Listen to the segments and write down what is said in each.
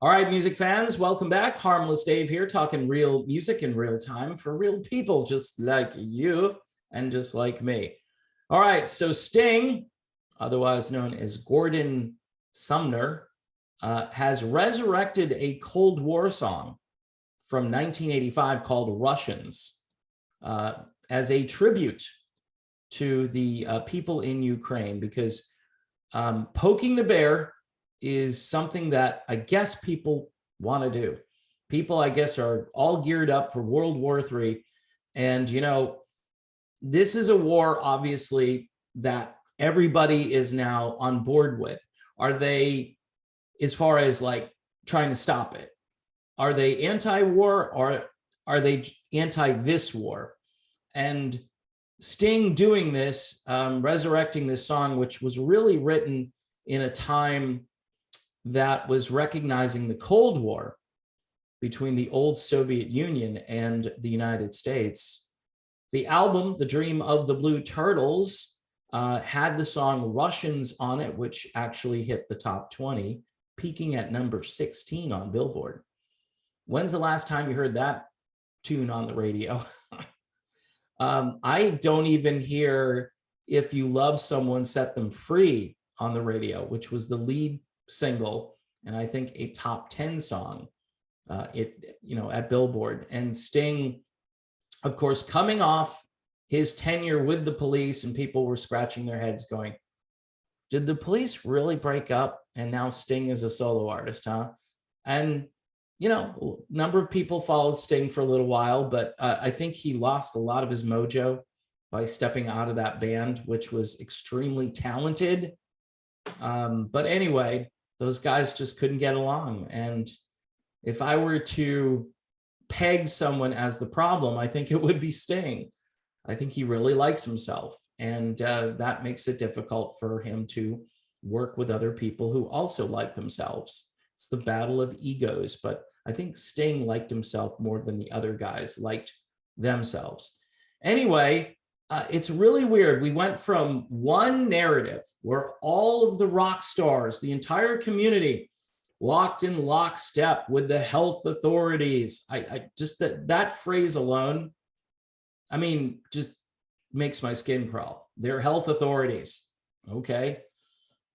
All right, music fans, welcome back. Harmless Dave here, talking real music in real time for real people just like you and just like me. All right, so Sting, otherwise known as Gordon Sumner, has resurrected a Cold War song from 1985 called Russians as a tribute to the people in Ukraine, because poking the bear is something that I guess people want to do. People, I guess, are all geared up for World War III. And, you know, this is a war, obviously, that everybody is now on board with. Are they, as far as like trying to stop it, are they anti-war or are they anti this war? And Sting doing this, resurrecting this song, which was really written in a time that was recognizing the Cold War between the old Soviet Union and the United States. The album, The Dream of the Blue Turtles, had the song Russians on it, which actually hit the top 20, peaking at number 16 on Billboard. When's the last time you heard that tune on the radio? I don't even hear If You Love Someone, Set Them Free on the radio, which was the lead single and I think a top 10 song at Billboard. And Sting, of course, coming off his tenure with the Police, and people were scratching their heads going, did the Police really break up and now Sting is a solo artist, huh? And a number of people followed Sting for a little while, but I think he lost a lot of his mojo by stepping out of that band, which was extremely talented. But anyway, those guys just couldn't get along. And if I were to peg someone as the problem, I think it would be Sting. I think he really likes himself. And that makes it difficult for him to work with other people who also like themselves. It's the battle of egos. But I think Sting liked himself more than the other guys liked themselves. Anyway, it's really weird. We went from one narrative where all of the rock stars, the entire community, walked in lockstep with the health authorities. I just that phrase alone, I mean, just makes my skin crawl. They're health authorities. Okay.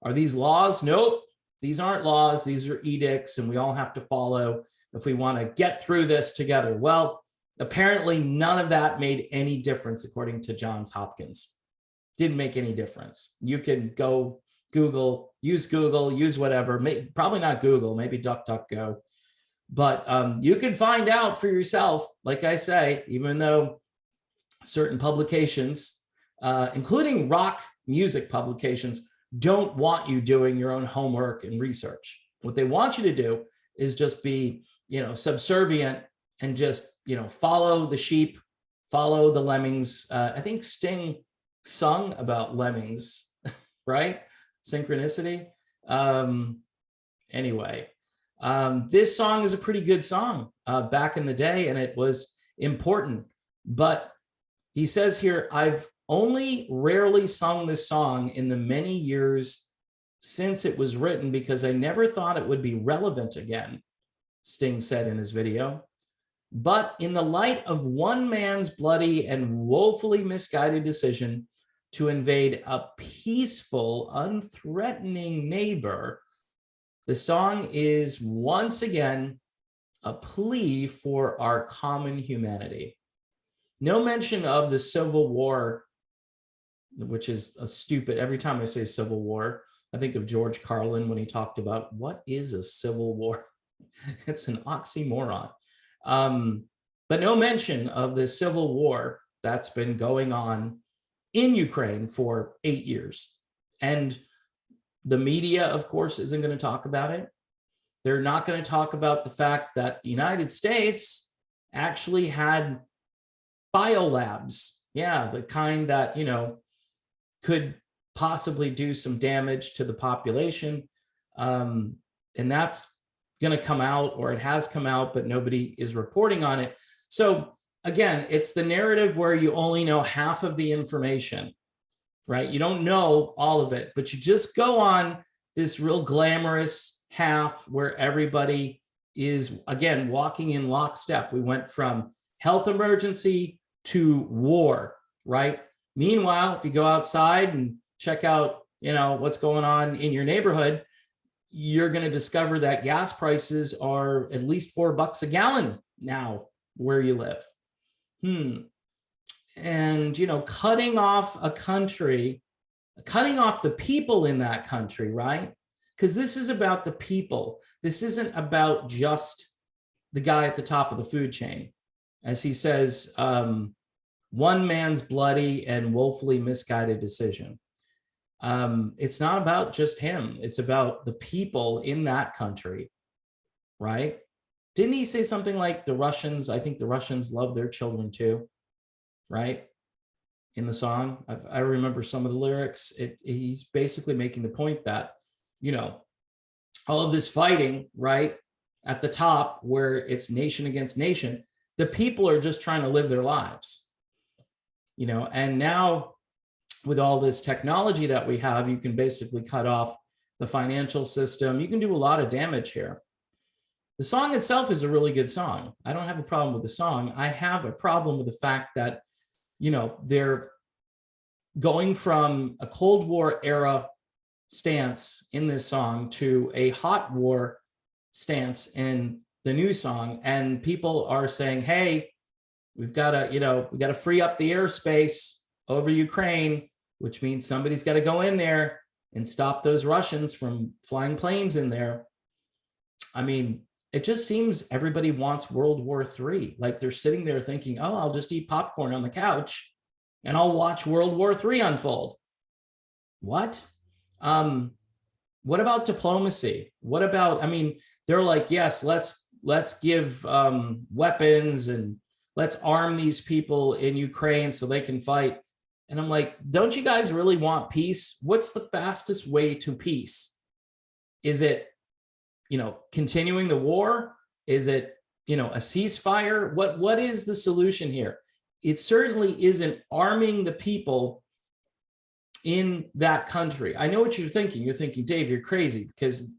Are these laws? Nope. These aren't laws. These are edicts, and we all have to follow if we want to get through this together. Well, apparently none of that made any difference, according to Johns Hopkins. Didn't make any difference. You can go use whatever, probably not Google, maybe DuckDuckGo. But you can find out for yourself, like I say, even though certain publications, including rock music publications, don't want you doing your own homework and research. What they want you to do is just be, subservient and just, follow the sheep, follow the lemmings. I think Sting sung about lemmings, right? Synchronicity. Anyway, this song is a pretty good song back in the day, and it was important. But he says here, I've only rarely sung this song in the many years since it was written because I never thought it would be relevant again, Sting said in his video. But in the light of one man's bloody and woefully misguided decision to invade a peaceful, unthreatening neighbor, the song is once again a plea for our common humanity. No mention of the Civil War, which is a stupid, every time I say Civil War, I think of George Carlin when he talked about what is a civil war. It's an oxymoron. But no mention of the civil war that's been going on in Ukraine for 8 years. And the media, of course, isn't going to talk about it. They're not going to talk about the fact that the United States actually had biolabs. Yeah, the kind that, could possibly do some damage to the population. And that's going to come out, or it has come out, but nobody is reporting on it. So again, it's the narrative where you only know half of the information, right? You don't know all of it, but you just go on this real glamorous, half where everybody is, again, walking in lockstep. We went from health emergency to war, right? Meanwhile, if you go outside and check out, what's going on in your neighborhood, you're going to discover that gas prices are at least $4 a gallon now where you live. And, cutting off a country, cutting off the people in that country, right? Because this is about the people. This isn't about just the guy at the top of the food chain. As he says, one man's bloody and woefully misguided decision. It's not about just him. It's about the people in that country, right? Didn't he say something like I think the Russians love their children too, right? In the song, I remember some of the lyrics. He's basically making the point that, all of this fighting, right, at the top where it's nation against nation, the people are just trying to live their lives, and now with all this technology that we have, you can basically cut off the financial system. You can do a lot of damage here. The song itself is a really good song. I don't have a problem with the song. I have a problem with the fact that, they're going from a Cold War era stance in this song to a hot war stance in the new song. And people are saying, hey, we've got to free up the airspace over Ukraine, which means somebody's got to go in there and stop those Russians from flying planes in there. I mean, it just seems everybody wants World War III. Like they're sitting there thinking, oh, I'll just eat popcorn on the couch and I'll watch World War III unfold. What? What about diplomacy? What about, they're like, yes, let's give weapons and let's arm these people in Ukraine so they can fight. And I'm like, don't you guys really want peace? What's the fastest way to peace? Is it, continuing the war? Is it, a ceasefire? What is the solution here? It certainly isn't arming the people in that country. I know what you're thinking. You're thinking, Dave, you're crazy because,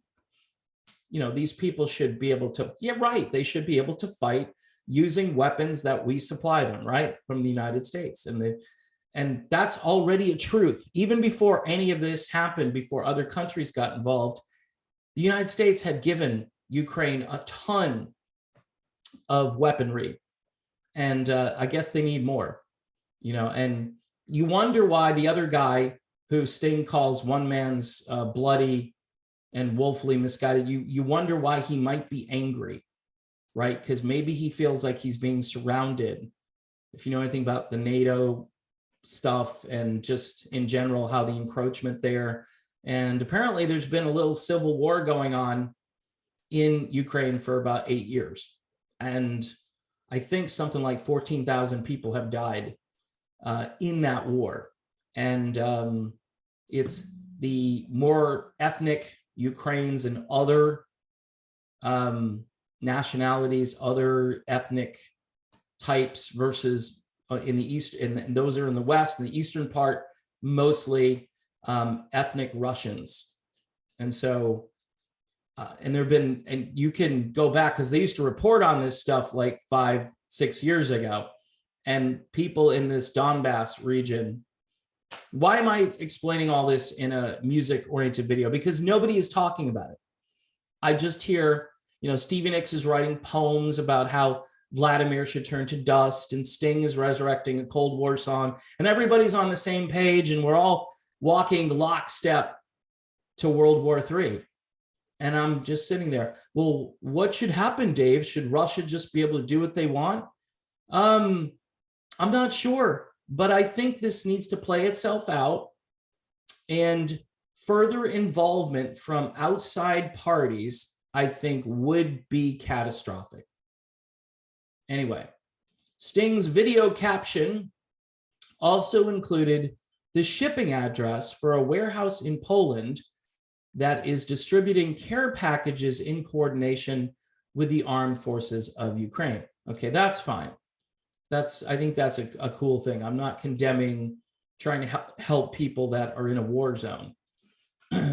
these people should be able to, yeah, right. They should be able to fight using weapons that we supply them, right, from the United States. And that's already a truth. Even before any of this happened, before other countries got involved, the United States had given Ukraine a ton of weaponry. And I guess they need more, and you wonder why the other guy who Sting calls one man's bloody and woefully misguided, you wonder why he might be angry, right? Because maybe he feels like he's being surrounded. If you know anything about the NATO stuff and just in general, how the encroachment there. And apparently there's been a little civil war going on in Ukraine for about 8 years. And I think something like 14,000 people have died in that war. And it's the more ethnic Ukrainians and other nationalities, other ethnic types versus in the East, and those are in the West. In the Eastern part, mostly ethnic Russians. And so, and there've been, and you can go back because they used to report on this stuff like 5-6 years ago. And people in this Donbass region, why am I explaining all this in a music-oriented video? Because nobody is talking about it. I just hear, Stevie Nicks is writing poems about how Vladimir should turn to dust, and Sting is resurrecting a Cold War song, and everybody's on the same page, and we're all walking lockstep to World War III. And I'm just sitting there. Well, what should happen, Dave? Should Russia just be able to do what they want? I'm not sure, but I think this needs to play itself out, and further involvement from outside parties, I think, would be catastrophic. Anyway, Sting's video caption also included the shipping address for a warehouse in Poland that is distributing care packages in coordination with the armed forces of Ukraine. Okay, that's fine. I think that's a cool thing. I'm not condemning trying to help people that are in a war zone.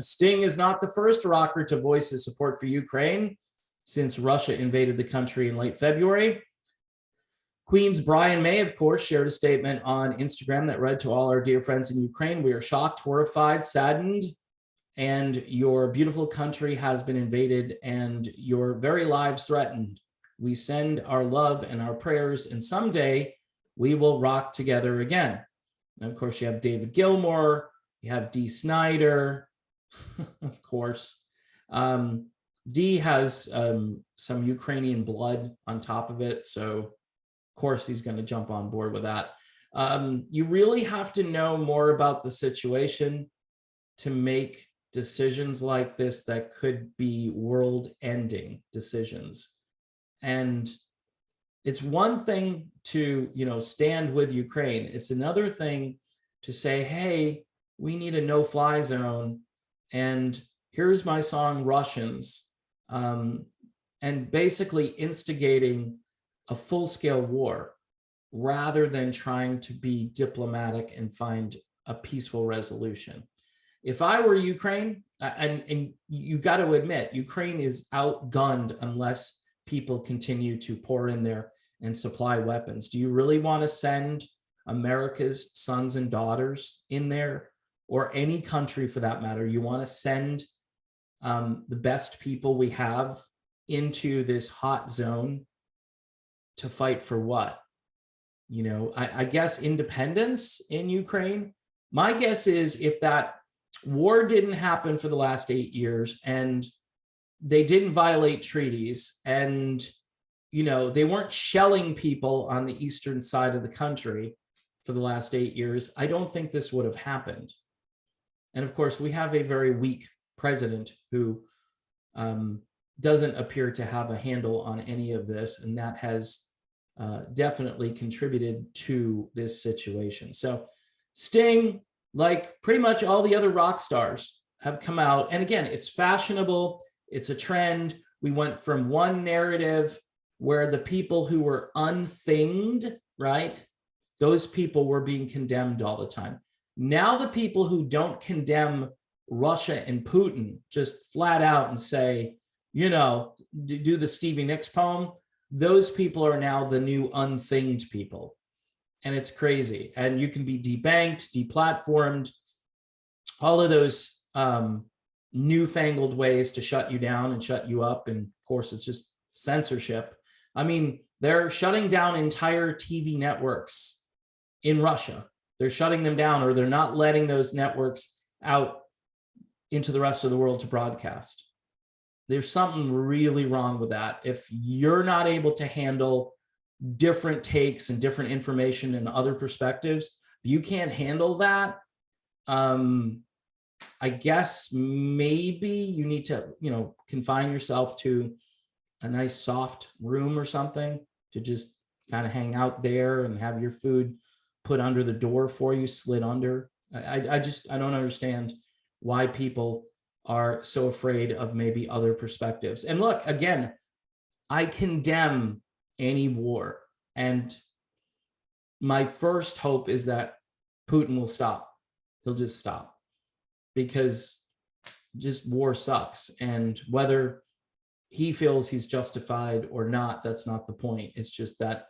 Sting is not the first rocker to voice his support for Ukraine since Russia invaded the country in late February. Queen's Brian May, of course, shared a statement on Instagram that read, "To all our dear friends in Ukraine, we are shocked, horrified, saddened, and your beautiful country has been invaded and your very lives threatened. We send our love and our prayers, and someday we will rock together again." And of course, you have David Gilmour, you have Dee Snider, of course. Dee has some Ukrainian blood on top of it, so of course he's going to jump on board with that. You really have to know more about the situation to make decisions like this that could be world-ending decisions. And it's one thing to, stand with Ukraine. It's another thing to say, hey, we need a no-fly zone, and here's my song, Russians, and basically instigating a full-scale war rather than trying to be diplomatic and find a peaceful resolution. If I were Ukraine, and you got to admit, Ukraine is outgunned unless people continue to pour in there and supply weapons. Do you really want to send America's sons and daughters in there, or any country for that matter? You want to send the best people we have into this hot zone to fight for what? I guess independence in Ukraine. My guess is if that war didn't happen for the last 8 years and they didn't violate treaties and, they weren't shelling people on the eastern side of the country for the last 8 years, I don't think this would have happened. And of course, we have a very weak president who doesn't appear to have a handle on any of this, and that has definitely contributed to this situation. So Sting, like pretty much all the other rock stars, have come out. And again, it's fashionable. It's a trend. We went from one narrative where the people who were unthinged, right? Those people were being condemned all the time. Now the people who don't condemn Russia and Putin just flat out and say, do the Stevie Nicks poem, those people are now the new unthinged people. And it's crazy. And you can be debanked, deplatformed, all of those newfangled ways to shut you down and shut you up. And of course, it's just censorship. I mean, they're shutting down entire TV networks in Russia. They're shutting them down, or they're not letting those networks out into the rest of the world to broadcast. There's something really wrong with that. If you're not able to handle different takes and different information and other perspectives, if you can't handle that, I guess maybe you need to, confine yourself to a nice soft room or something to just kind of hang out there and have your food put under the door for you, slid under. I don't understand why people are so afraid of maybe other perspectives. And look, again, I condemn any war. And my first hope is that Putin will stop. He'll just stop, because just war sucks. And whether he feels he's justified or not, that's not the point. It's just that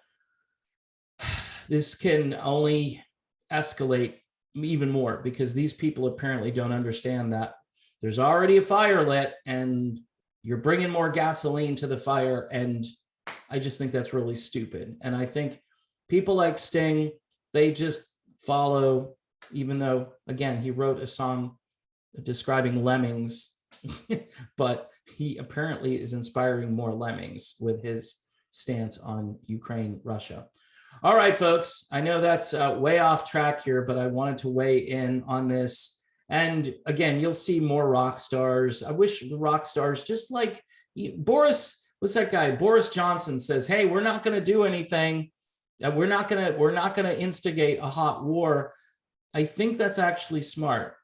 this can only escalate even more, because these people apparently don't understand that there's already a fire lit and you're bringing more gasoline to the fire. And I just think that's really stupid. And I think people like Sting, they just follow, even though, again, he wrote a song describing lemmings, but he apparently is inspiring more lemmings with his stance on Ukraine, Russia. All right, folks, I know that's way off track here, but I wanted to weigh in on this. And again, you'll see more rock stars. I wish the rock stars, just like Boris, what's that guy? Boris Johnson says, hey, we're not going to do anything. We're not going to instigate a hot war. I think that's actually smart.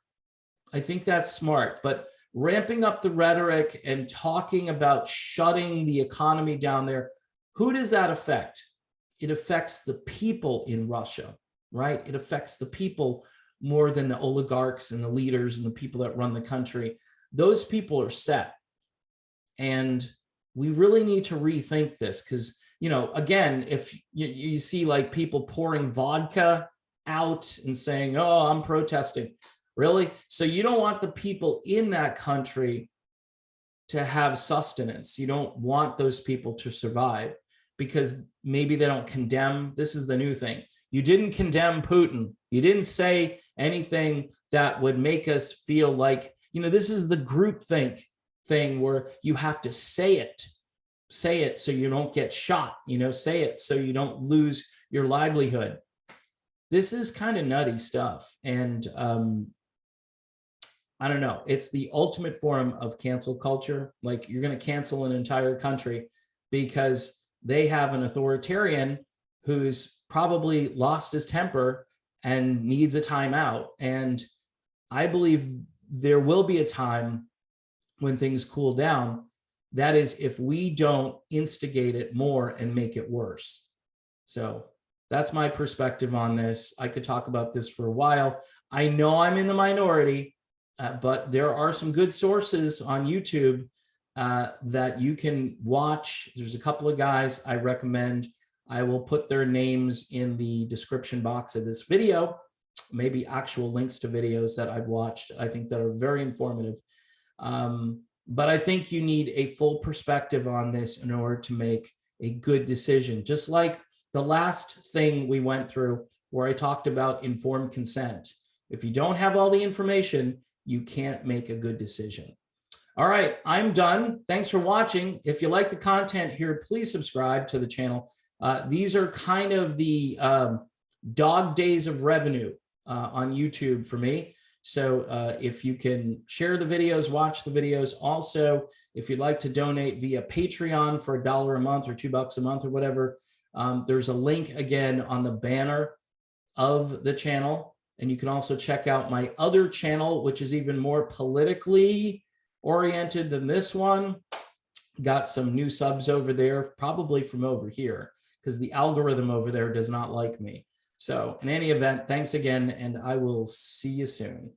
I think that's smart. But ramping up the rhetoric and talking about shutting the economy down there, who does that affect? It affects the people in Russia, right? It affects the people more than the oligarchs and the leaders and the people that run the country. Those people are set. And we really need to rethink this because, you know, again, if you see like people pouring vodka out and saying, oh, I'm protesting. Really? So you don't want the people in that country to have sustenance. You don't want those people to survive because maybe they don't condemn. This is the new thing. You didn't condemn Putin. You didn't say anything that would make us feel like, you know, this is the groupthink thing where you have to say it so you don't get shot, you know, say it so you don't lose your livelihood. This is kind of nutty stuff. And I don't know, it's the ultimate form of cancel culture. Like, you're going to cancel an entire country because they have an authoritarian who's probably lost his temper and needs a timeout. And I believe there will be a time when things cool down. That is, if we don't instigate it more and make it worse. So that's my perspective on this. I could talk about this for a while. I know I'm in the minority, but there are some good sources on YouTube that you can watch. There's a couple of guys I recommend. I will put their names in the description box of this video, maybe actual links to videos that I've watched, I think that are very informative. But I think you need a full perspective on this in order to make a good decision. Just like the last thing we went through where I talked about informed consent. If you don't have all the information, you can't make a good decision. All right, I'm done. Thanks for watching. If you like the content here, please subscribe to the channel. These are kind of the dog days of revenue on YouTube for me. So if you can share the videos, watch the videos. Also, if you'd like to donate via Patreon for $1 a month or $2 a month or whatever, there's a link again on the banner of the channel. And you can also check out my other channel, which is even more politically oriented than this one. Got some new subs over there, probably from over here, because the algorithm over there does not like me. So in any event, thanks again, and I will see you soon.